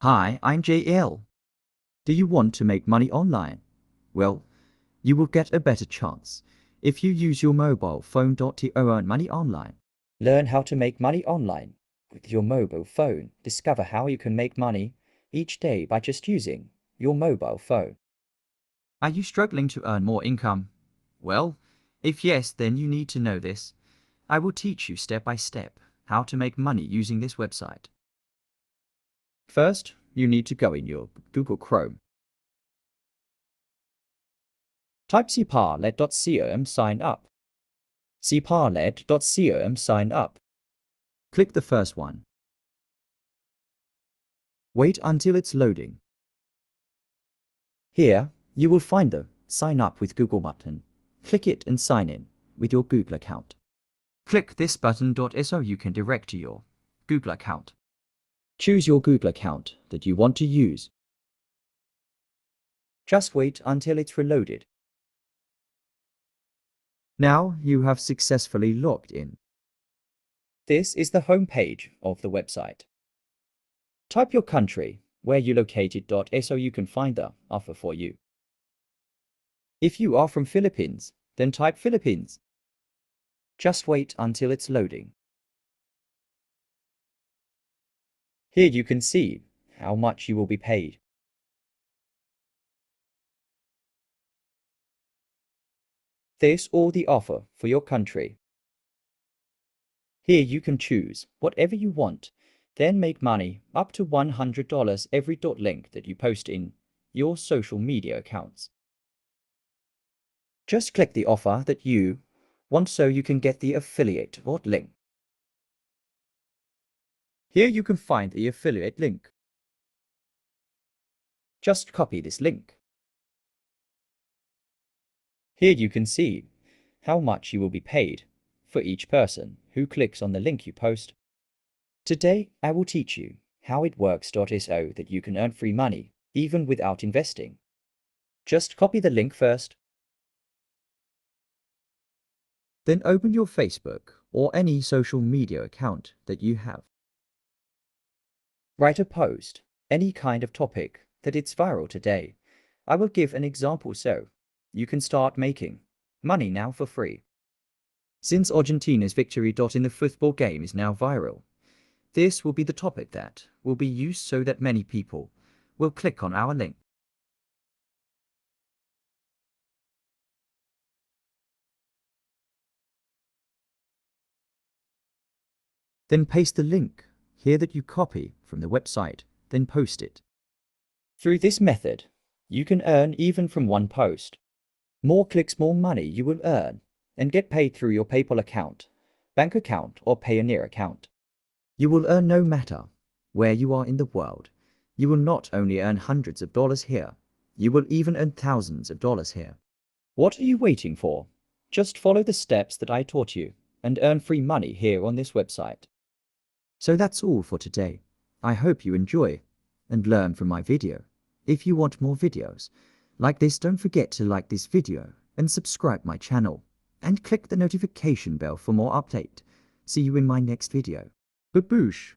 Hi, I'm JL. Do you want to make money online? Well, you will get a better chance if you use your mobile phone to earn money online. Learn how to make money online with your mobile phone. Discover how you can make money each day by just using your mobile phone. Are you struggling to earn more income? Well, if yes, then you need to know this. I will teach you step by step how to make money using this website. First, you need to go in your Google Chrome. Type cparled.com sign up. cparled.com sign up. Click the first one. Wait until it's loading. Here, you will find the Sign Up with Google button. Click it and sign in with your Google account. Click this button so you can direct to your Google account. Choose your Google account that you want to use. Just wait until it's reloaded. Now you have successfully logged in. This is the home page of the website. Type your country where you located so you can find the offer for you. If you are from Philippines, then type Philippines. Just wait until it's loading. Here you can see how much you will be paid. This all the offer for your country. Here you can choose whatever you want, then make money up to $100 every link that you post in your social media accounts. Just click the offer that you want so you can get the affiliate link. Here you can find the affiliate link. Just copy this link. Here you can see how much you will be paid for each person who clicks on the link you post. Today, I will teach you how it works so that you can earn free money even without investing. Just copy the link first. Then open your Facebook or any social media account that you have. Write a post, any kind of topic that it's viral today. I will give an example so you can start making money now for free. Since Argentina's victory in the football game is now viral, this will be the topic that will be used so that many people will click on our link. Then paste the link here that you copy from the website, then post it. Through this method, you can earn even from one post. More clicks, more money you will earn and get paid through your PayPal account, bank account, or Payoneer account. You will earn no matter where you are in the world. You will not only earn hundreds of dollars here, you will even earn thousands of dollars here. What are you waiting for? Just follow the steps that I taught you and earn free money here on this website. So that's all for today. I hope you enjoy and learn from my video. If you want more videos like this, don't forget to like this video and subscribe my channel and click the notification bell for more update. See you in my next video. Baboosh!